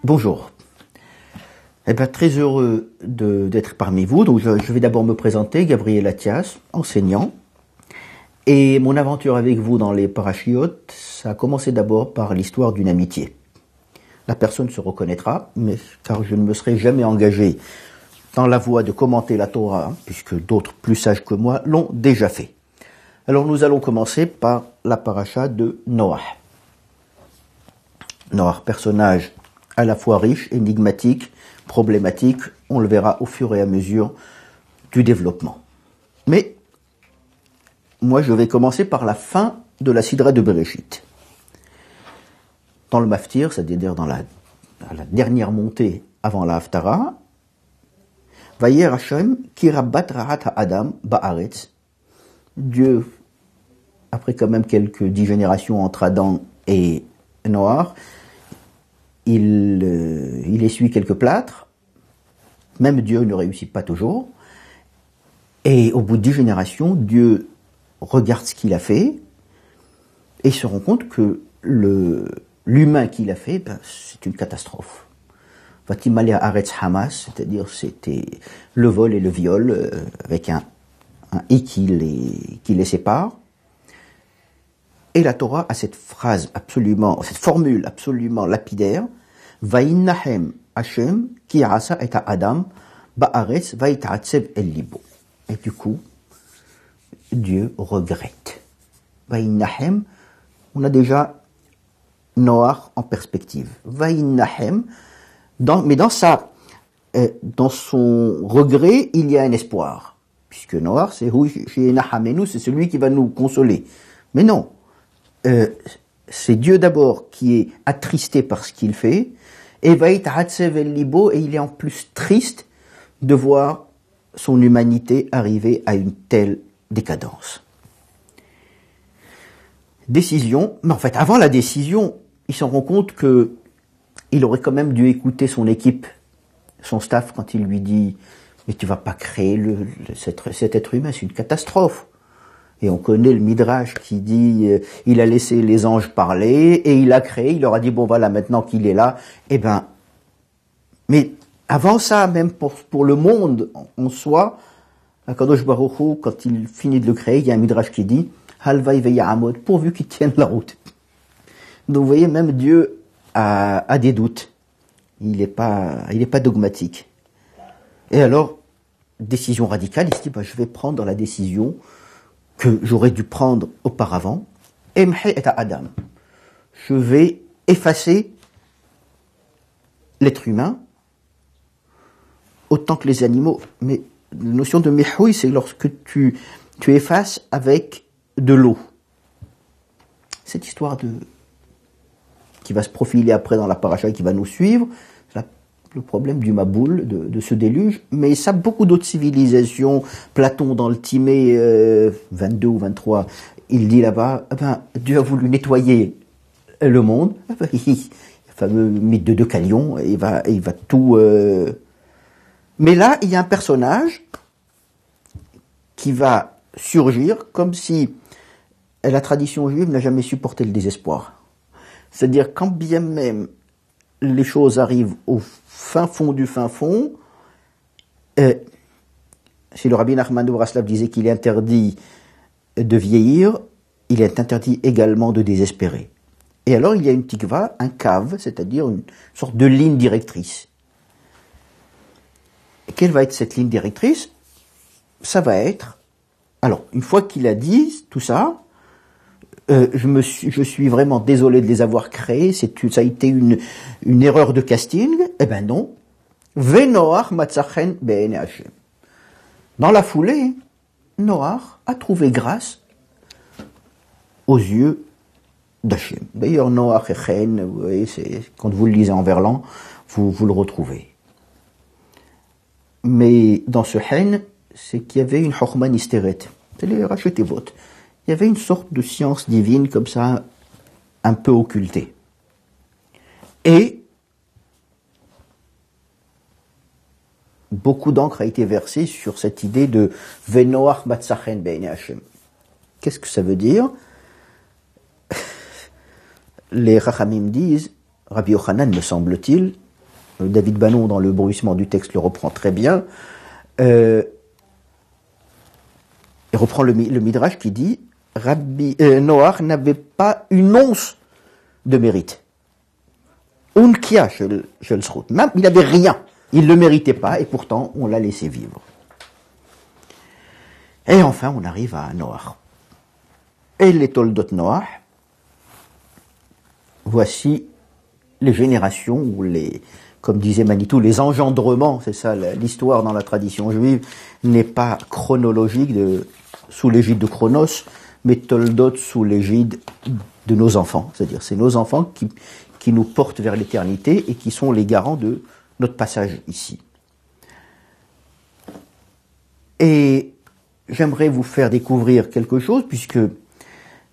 Bonjour. Très heureux d'être parmi vous. Donc je vais d'abord me présenter, Gabriel Attias, enseignant. Et mon aventure avec vous dans les parachiotes, ça a commencé d'abord par l'histoire d'une amitié. La personne se reconnaîtra, mais car je ne me serai jamais engagé dans la voie de commenter la Torah, puisque d'autres plus sages que moi l'ont déjà fait. Alors nous allons commencer par la paracha de Noah. Noah, personnage à la fois riche, énigmatique, problématique, on le verra au fur et à mesure du développement. Mais moi je vais commencer par la fin de la Sidra de Bereshit. Dans le Maftir, c'est-à-dire dans la dernière montée avant la Haftara, Vayer Hashem ki rabbat ra'at ha'adam ba'aretz. Dieu, après quand même quelques 10 générations entre Adam et Noach, il essuie quelques plâtres. Même Dieu ne réussit pas toujours. Et au bout de 10 générations, Dieu regarde ce qu'il a fait et se rend compte que l'humain qu'il a fait, c'est une catastrophe. Vatimale Haaretz Hamas, c'est-à-dire c'était le vol et le viol avec un i qui les sépare. Et la Torah a cette formule absolument lapidaire, Vaïnahem Hashem ki asa et Adam ba'aretz vaïta'atsev el libo. Et du coup, Dieu regrette. Vaïnahem, on a déjà Noach en perspective. Vaïnahem, mais dans son regret, il y a un espoir. Puisque Noach, c'est celui qui va nous consoler. Mais non. C'est Dieu d'abord qui est attristé par ce qu'il fait, et vaïta'atsev el libo, et il est en plus triste de voir son humanité arriver à une telle décadence. Décision, mais en fait, avant la décision, il s'en rend compte que il aurait quand même dû écouter son équipe, son staff, quand il lui dit « Mais tu vas pas créer cet être humain, c'est une catastrophe ». Et on connaît le Midrash qui dit il a laissé les anges parler et il a créé, il leur a dit bon voilà maintenant qu'il est là, mais avant ça, même pour le monde en soi, Akadosh Baruch Hu, quand il finit de le créer, il y a un Midrash qui dit Halvai ve'ya'amod, pourvu qu'il tienne la route. Donc vous voyez, même Dieu a des doutes. Il est pas dogmatique. Et alors, décision radicale, il se dit je vais prendre la décision que j'aurais dû prendre auparavant, Emhe et Adam. Je vais effacer l'être humain autant que les animaux. Mais la notion de Mehoui, c'est lorsque tu effaces avec de l'eau. Cette histoire qui va se profiler après dans la paracha qui va nous suivre, le problème du Maboul, de ce déluge, mais ça, beaucoup d'autres civilisations, Platon dans le Timée 22 ou 23, il dit là-bas, Dieu a voulu nettoyer le monde, le fameux mythe de Deucalion, il va tout... Mais là, il y a un personnage qui va surgir comme si la tradition juive n'a jamais supporté le désespoir. C'est-à-dire, quand bien même les choses arrivent au fin fond du fin fond, si le rabbin Nachman de Braslav disait qu'il est interdit de vieillir, il est interdit également de désespérer. Et alors il y a une tikva, un cave, c'est-à-dire une sorte de ligne directrice. Et quelle va être cette ligne directrice? Ça va être, alors une fois qu'il a dit tout ça, je suis vraiment désolé de les avoir créés, ça a été une erreur de casting. Eh ben non. Venoach matzachen be'ene Hashem. Dans la foulée, Noach a trouvé grâce aux yeux d'Hachem. D'ailleurs, Noach et Chen, vous voyez, quand vous le lisez en verlan, vous le retrouvez. Mais dans ce Chen, c'est qu'il y avait une Chochma Nisteret. C'est les Rachetevot. Il y avait une sorte de science divine comme ça, un peu occultée. Et beaucoup d'encre a été versée sur cette idée de Venoach Matzachen Be'ene Hashem. Qu'est-ce que ça veut dire? les Chachamim disent, Rabbi Yochanan me semble-t-il, David Bannon dans le bruissement du texte le reprend très bien, il reprend le Midrash qui dit Noach n'avait pas une once de mérite. Unkia shel zchut. Même il n'avait rien. Il ne le méritait pas et pourtant on l'a laissé vivre. Et enfin on arrive à Noach. Et les Toldot Noach, voici les générations ou les, comme disait Manitou, les engendrements, c'est ça l'histoire dans la tradition juive, n'est pas chronologique sous l'égide de Chronos, mais Toldot sous l'égide de nos enfants. C'est-à-dire c'est nos enfants qui nous portent vers l'éternité et qui sont les garants de notre passage ici. Et j'aimerais vous faire découvrir quelque chose, puisque,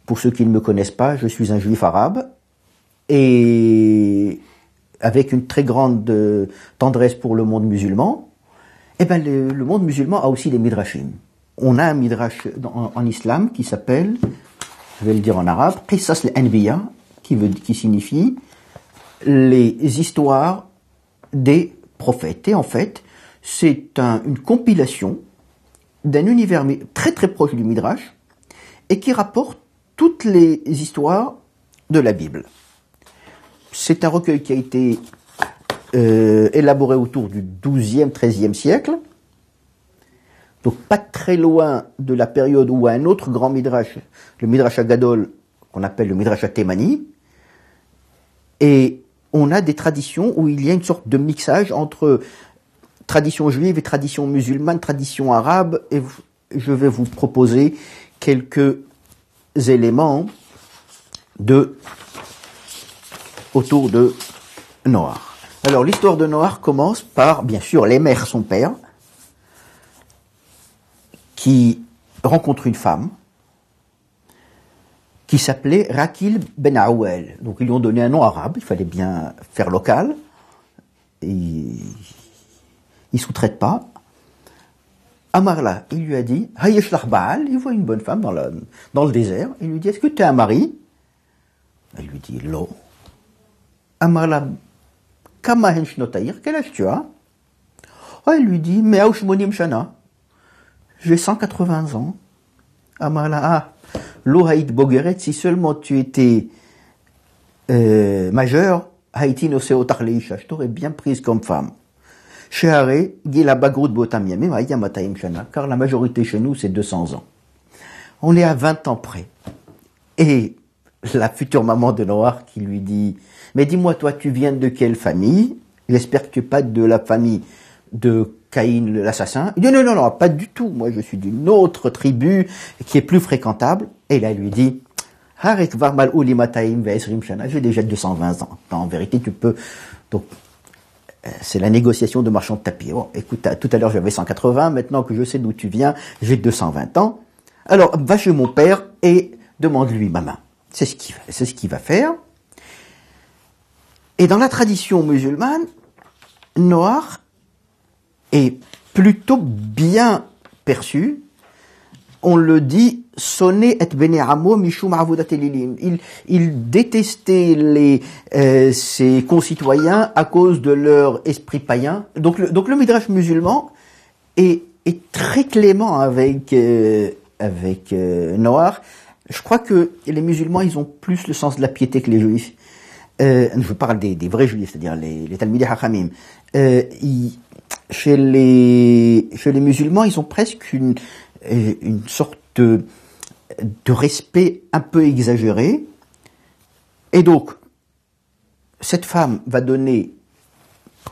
pour ceux qui ne me connaissent pas, je suis un juif arabe, et avec une très grande tendresse pour le monde musulman, eh ben le monde musulman a aussi des midrashim. On a un midrash en islam qui s'appelle, je vais le dire en arabe, Qissas al-Anbiya, qui signifie les histoires des prophètes. Et en fait, c'est une compilation d'un univers très très proche du midrash et qui rapporte toutes les histoires de la Bible. C'est un recueil qui a été élaboré autour du XIIe, XIIIe siècle, donc pas très loin de la période où un autre grand midrash, le Midrash Agadol, qu'on appelle le Midrash Atemani, et on a des traditions où il y a une sorte de mixage entre tradition juive et tradition musulmane, tradition arabe, et je vais vous proposer quelques éléments autour de Noach. Alors l'histoire de Noach commence par, bien sûr, les mères, son père, qui rencontre une femme qui s'appelait Rakil ben Aouel. Donc ils lui ont donné un nom arabe, il fallait bien faire local. Et il sous-traite pas. Amarla, il lui a dit, Hayesh Lachbaal, il voit une bonne femme dans le désert, il lui dit, est-ce que tu es un mari? Elle lui dit, Lo. Amarla, Kama hen shnotaïr, quel âge tu as? Il lui dit, Me'aoush monim shana. J'ai 180 ans. Amarla, Lo haït bogeret, si seulement tu étais majeur, haïti no seotar leisha, je t'aurais bien prise comme femme. Sheharé, Gila Bagrout Botam Yamim, Aïya Mataim Shana, car la majorité chez nous, c'est 200 ans. On est à 20 ans près. Et la future maman de Noach qui lui dit, mais dis-moi, toi, tu viens de quelle famille? J'espère que tu n'es pas de la famille de Caïn, l'assassin. Il dit, non, pas du tout. Moi, je suis d'une autre tribu qui est plus fréquentable. Et là, il lui dit, Harek Varmal Uli Mataim Ve'esrim Shana, j'ai déjà 220 ans. En vérité, tu peux, donc, c'est la négociation de marchand de tapis. Bon, écoute, tout à l'heure j'avais 180, maintenant que je sais d'où tu viens, j'ai 220 ans. Alors, va chez mon père et demande-lui ma main. C'est ce qu'il va faire. Et dans la tradition musulmane, Noach est plutôt bien perçu. On le dit, sonné et bene'amo mishum avodat elilim. Il détestait ses concitoyens à cause de leur esprit païen. Donc le midrash musulman est très clément avec Noach. Je crois que les musulmans, ils ont plus le sens de la piété que les juifs. Je parle des vrais juifs, c'est-à-dire les Talmidei Hachamim. Chez les musulmans, ils ont presque une sorte de respect un peu exagéré. Et donc, cette femme va donner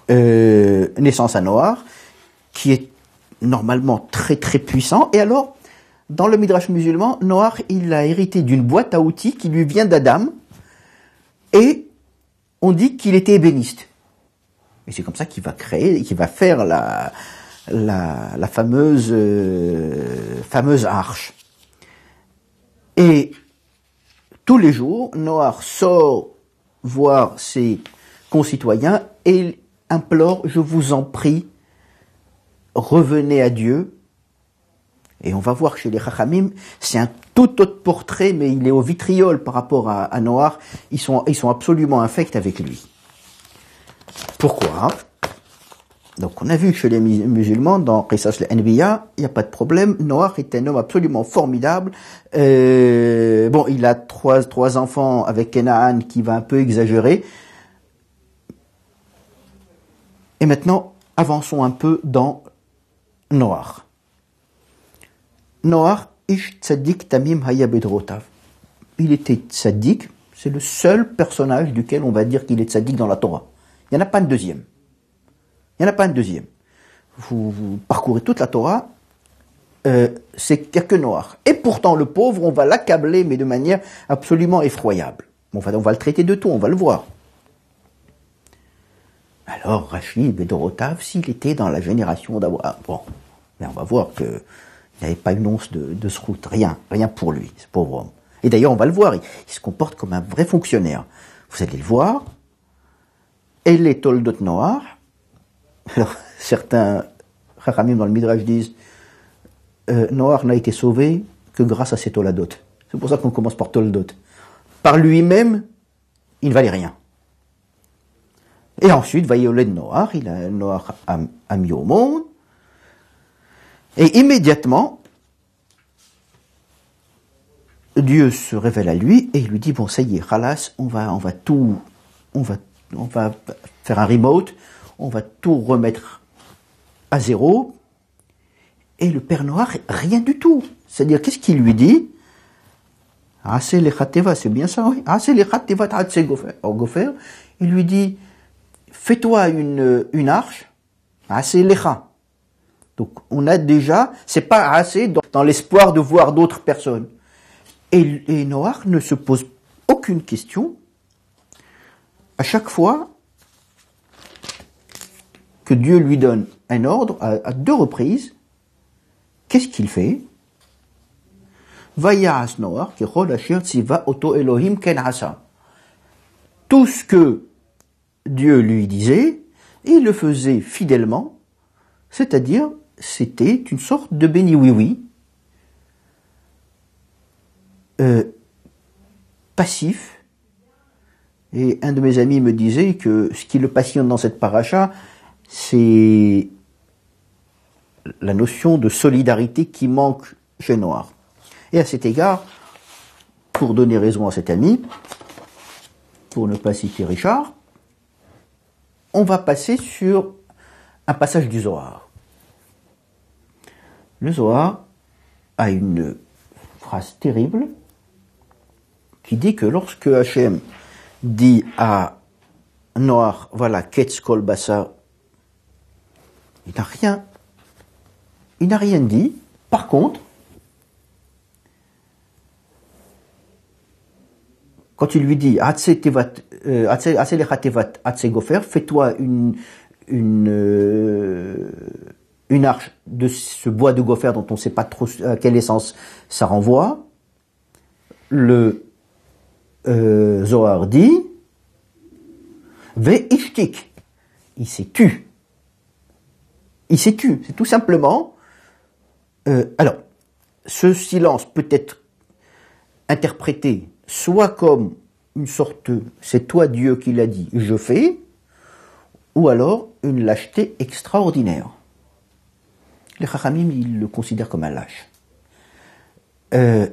naissance à Noach, qui est normalement très très puissant. Et alors, dans le Midrash musulman, Noach, il a hérité d'une boîte à outils qui lui vient d'Adam, et on dit qu'il était ébéniste. Et c'est comme ça qu'il va faire la fameuse arche. Et tous les jours, Noach sort voir ses concitoyens et il implore, je vous en prie, revenez à Dieu, Et on va voir que chez les Chachamim, c'est un tout autre portrait, mais il est au vitriol par rapport à Noach. Ils sont absolument infects avec lui. Pourquoi? Donc on a vu que chez les musulmans, dans Qisas al-Anbiya, il n'y a pas de problème. Noach est un homme absolument formidable. Bon, il a trois enfants avec Canaan qui va un peu exagérer. Et maintenant, avançons un peu dans Noach. Noach, ish tzaddik tamim haya bedrotav. Il était tzaddik, c'est le seul personnage duquel on va dire qu'il est tzaddik dans la Torah. Il n'y en a pas un deuxième. Il n'y en a pas un deuxième. Vous parcourez toute la Torah, c'est qu'il n'y a que Noach. Et pourtant, le pauvre, on va l'accabler, mais de manière absolument effroyable. On va le traiter de tout, on va le voir. Alors, Rashi, Bedorotav, s'il était dans la génération d'Abraham, bon, mais on va voir qu'il n'y avait pas une once de srout, rien pour lui, ce pauvre homme. Et d'ailleurs, on va le voir, il se comporte comme un vrai fonctionnaire. Vous allez le voir. Et les Toldot Noach. Alors, certains Chachamim dans le Midrash disent Noach n'a été sauvé que grâce à ses Toladot. C'est pour ça qu'on commence par Toldot. Par lui-même, il ne valait rien. Et ensuite, Vayoled Noach, Noach a mis au monde. Et immédiatement, Dieu se révèle à lui et il lui dit bon, ça y est, Khalas, on va faire un remote. On va tout remettre à zéro. Et le père Noach, rien du tout. C'est-à-dire, qu'est-ce qu'il lui dit? Aseh lechateva, c'est bien ça, oui. Aseh lechateva ta'atse gofer. Il lui dit, fais-toi une arche, aseh lecha. Donc, on a déjà, c'est pas assez dans l'espoir de voir d'autres personnes. Et Noach ne se pose aucune question. À chaque fois que Dieu lui donne un ordre, à 2 reprises, qu'est-ce qu'il fait? Vayas Noach, kechol asher tziva oto Elohim ken asa. Tout ce que Dieu lui disait, il le faisait fidèlement, c'est-à-dire, c'était une sorte de béni-oui-oui, passif. Et un de mes amis me disait que ce qui le passionne dans cette paracha, c'est la notion de solidarité qui manque chez Noach. Et à cet égard, pour donner raison à cet ami, pour ne pas citer Richard, on va passer sur un passage du Zohar. Le Zohar a une phrase terrible qui dit que lorsque Hachem dit à Noach, voilà, Ketz Kol Basar, il n'a rien dit. Par contre, quand il lui dit fais-toi une arche de ce bois de gopher dont on ne sait pas trop à quelle essence ça renvoie, le Zohar dit Ve'ishtik, il s'est tu. Il s'est tu, c'est tout simplement. Alors, ce silence peut être interprété soit comme une sorte, c'est toi Dieu qui l'a dit, je fais, ou alors une lâcheté extraordinaire. Les Chachamim, ils le considèrent comme un lâche. Et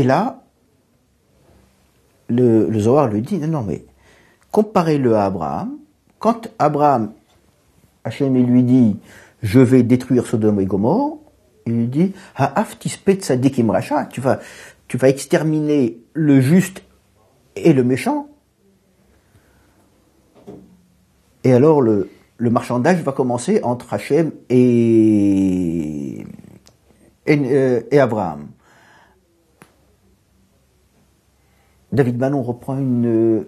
là, le Zohar lui dit, non mais, comparez-le à Abraham. Quand Abraham, Hachem, il lui dit, je vais détruire Sodome et Gomorrhe, il lui dit, tu vas exterminer le juste et le méchant. Et alors le marchandage va commencer entre Hachem et Abraham. David Manon reprend un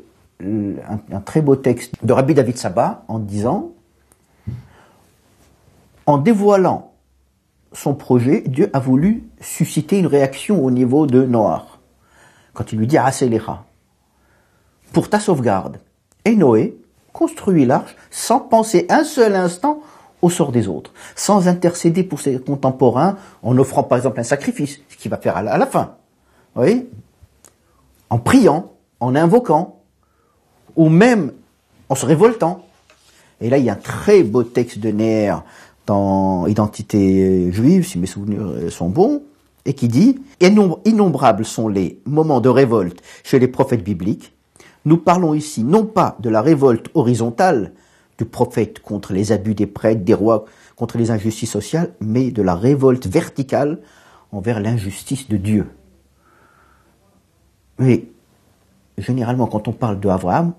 très beau texte de Rabbi David Saba en disant, en dévoilant son projet, Dieu a voulu susciter une réaction au niveau de Noach. Quand il lui dit Aselecha, pour ta sauvegarde. Et Noé construit l'arche sans penser un seul instant au sort des autres, sans intercéder pour ses contemporains, en offrant par exemple un sacrifice, ce qu'il va faire à la fin. Vous voyez ? En priant, en invoquant, ou même en se révoltant. Et là, il y a un très beau texte de Neher dans Identité juive, si mes souvenirs sont bons, et qui dit « Innombrables sont les moments de révolte chez les prophètes bibliques. Nous parlons ici non pas de la révolte horizontale du prophète contre les abus des prêtres, des rois, contre les injustices sociales, mais de la révolte verticale envers l'injustice de Dieu. » Mais généralement, quand on parle d'Abraham,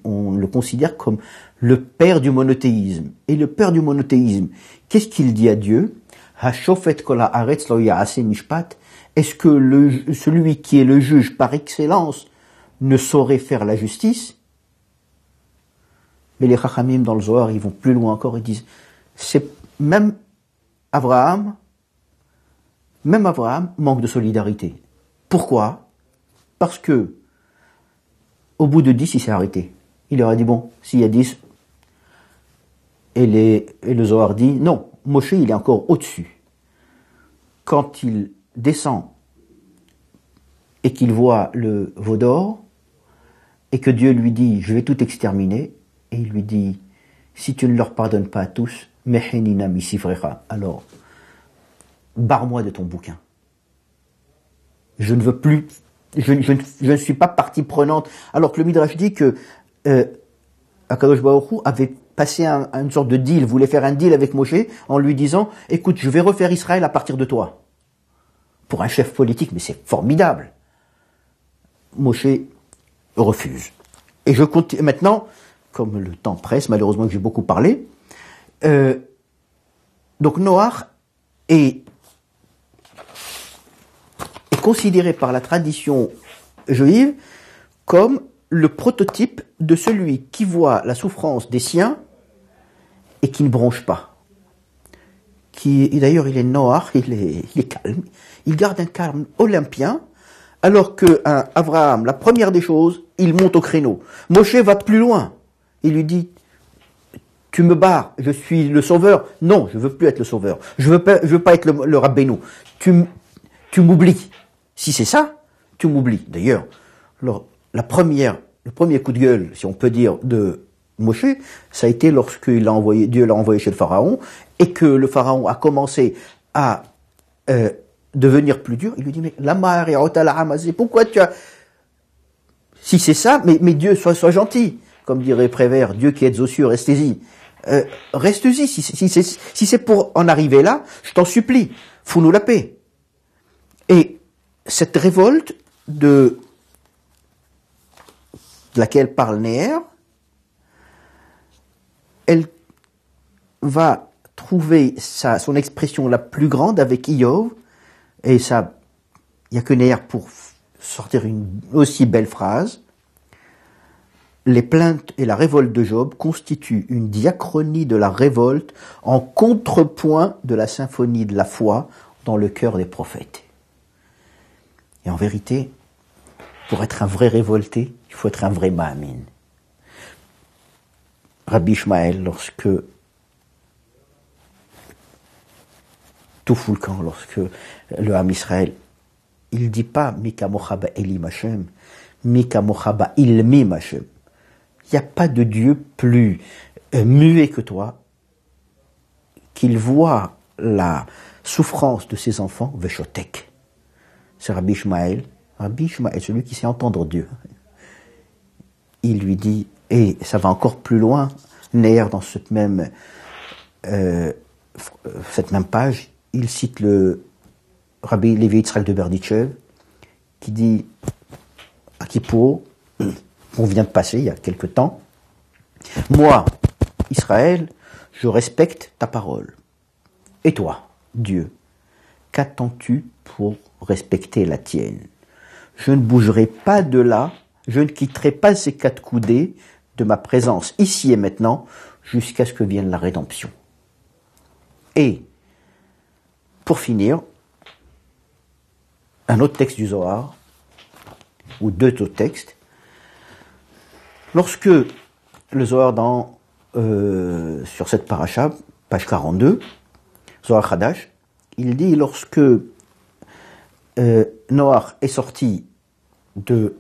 on le considère comme le père du monothéisme. Et le père du monothéisme, qu'est-ce qu'il dit à Dieu ? Est-ce que celui qui est le juge par excellence ne saurait faire la justice ? Mais les Chachamim dans le Zohar, ils vont plus loin encore, ils disent, c'est même Abraham manque de solidarité. Pourquoi ? Parce que, au bout de 10, il s'est arrêté. Il leur a dit, bon, s'il y a 10, et le Zohar dit, non, Moshe, il est encore au-dessus. Quand il descend et qu'il voit le veau d'or, et que Dieu lui dit, je vais tout exterminer, et il lui dit, si tu ne leur pardonnes pas à tous, mehenina misifrecha, alors, barre-moi de ton bouquin. Je ne veux plus, je ne suis pas partie prenante, alors que le Midrash dit que Akadosh Baruch Hu avait passé une sorte de deal, voulait faire un deal avec Moshe en lui disant, écoute, je vais refaire Israël à partir de toi. Pour un chef politique, mais c'est formidable. Moshe refuse. Et je continue maintenant, comme le temps presse, malheureusement que j'ai beaucoup parlé, donc Noach est considéré par la tradition juive comme le prototype de celui qui voit la souffrance des siens et qui ne bronche pas. Et d'ailleurs, il est Noach, il est calme, il garde un calme olympien, alors que Abraham, la première des choses, il monte au créneau. Moshe va plus loin. Il lui dit, tu me barres, je suis le sauveur. Non, je veux plus être le sauveur. Je veux pas être le Rabbeinu. Tu m'oublies. Si c'est ça, tu m'oublies. D'ailleurs, le premier coup de gueule, si on peut dire, de Moshe, ça a été lorsque Dieu l'a envoyé chez le Pharaon, et que le Pharaon a commencé à devenir plus dur. Il lui dit, mais pourquoi tu as... Si c'est ça, mais Dieu, sois gentil. Comme dirait Prévert, Dieu qui êtes aux cieux, restez-y. Reste-y, si c'est pour en arriver là, je t'en supplie, fous-nous la paix. Et cette révolte de laquelle parle Neher, elle va trouver son expression la plus grande avec Iyov, et ça, il n'y a que Neher pour sortir une aussi belle phrase. Les plaintes et la révolte de Job constituent une diachronie de la révolte en contrepoint de la symphonie de la foi dans le cœur des prophètes. Et en vérité, pour être un vrai révolté, il faut être un vrai Ma'amin. Rabbi Ishmael, lorsque tout fout le camp, lorsque le Ham Israël, il dit pas Mika Mochaba Elim Hashem, Mika Mochaba Ilmim Hashem. Il n'y a pas de Dieu plus muet que toi, qu'il voit la souffrance de ses enfants, Veshotek. C'est Rabbi Ishmael, celui qui sait entendre Dieu. Il lui dit, et ça va encore plus loin, Neher dans cette même page, il cite le Rabbi Levi Yitzhak de Berditchev, qui dit à Kippour, on vient de passer il y a quelque temps, moi, Israël, je respecte ta parole. Et toi, Dieu, qu'attends-tu pour respecter la tienne? Je ne bougerai pas de là, je ne quitterai pas ces quatre coudées de ma présence ici et maintenant jusqu'à ce que vienne la rédemption. Et, pour finir, un autre texte du Zohar, ou deux autres textes, lorsque le Zohar sur cette paracha page 42, Zohar Hadash, il dit lorsque Noach est sorti de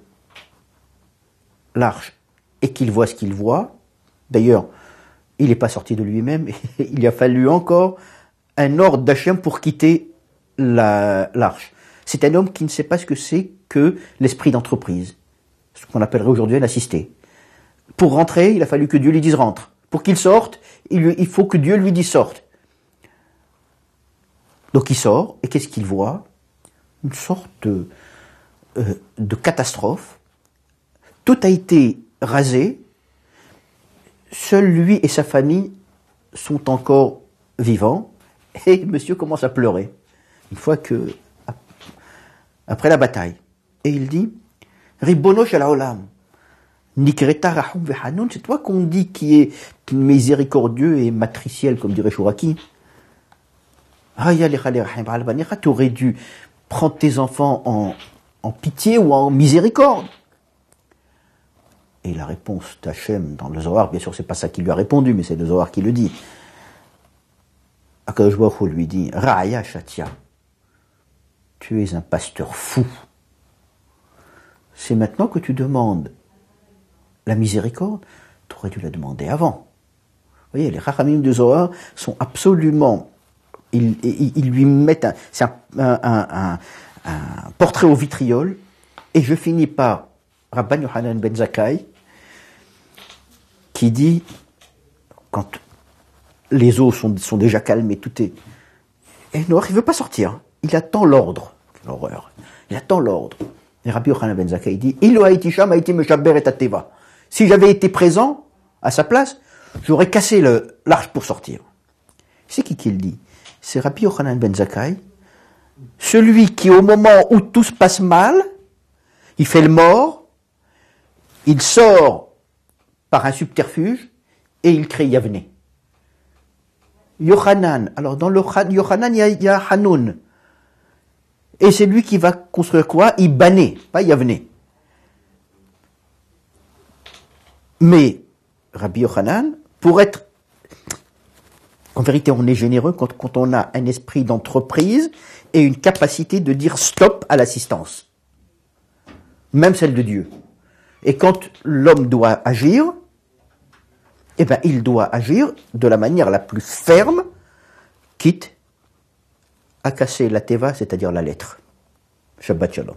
l'arche et qu'il voit ce qu'il voit, d'ailleurs, il n'est pas sorti de lui-même, il a fallu encore un ordre d'Hachem pour quitter l'arche. C'est un homme qui ne sait pas ce que c'est que l'esprit d'entreprise, ce qu'on appellerait aujourd'hui un assisté. Pour rentrer, il a fallu que Dieu lui dise rentre. Pour qu'il sorte, il faut que Dieu lui dise sorte. Donc il sort, et qu'est-ce qu'il voit? Une sorte de catastrophe. Tout a été rasé. Seul lui et sa famille sont encore vivants. Et monsieur commence à pleurer. Une fois que, après la bataille. Et il dit, Ribono shel haolam, nikreta rahum vehanoun, c'est toi qu'on dit qui est miséricordieux et matriciel, comme dirait Chouraki. Tu aurais dû prendre tes enfants en pitié ou en miséricorde. Et la réponse d'Hachem dans le Zohar, bien sûr c'est pas ça qui lui a répondu, mais c'est le Zohar qui le dit. Akadosh Baruch Hu lui dit, Ra'aya Shatia, tu es un pasteur fou. C'est maintenant que tu demandes la miséricorde, tu aurais dû la demander avant. Vous voyez, les Chachamim du Zohar sont absolument, ils lui mettent un portrait au vitriol, et je finis par Rabban Yochanan ben Zakkai, qui dit, quand les eaux sont déjà calmes et tout est... Et Noach, il ne veut pas sortir. Il attend l'ordre. L'horreur. Il attend l'ordre. Et Rabbi Yochanan ben Zakkai dit, si j'avais été présent à sa place, j'aurais cassé l'arche pour sortir. C'est qui le dit? C'est Rabbi Yochanan ben Zakkai, celui qui, au moment où tout se passe mal, il fait le mort, il sort par un subterfuge et il crée Yavne. Yochanan, alors dans le Yochanan, il y a Hanoun. Et c'est lui qui va construire quoi? Ibané, pas Yavne. Mais Rabbi Yochanan, pour être... En vérité, on est généreux quand on a un esprit d'entreprise et une capacité de dire stop à l'assistance. Même celle de Dieu. Et quand l'homme doit agir, eh ben, il doit agir de la manière la plus ferme, quitte à casser la teva, c'est-à-dire la lettre. Shabbat Shalom.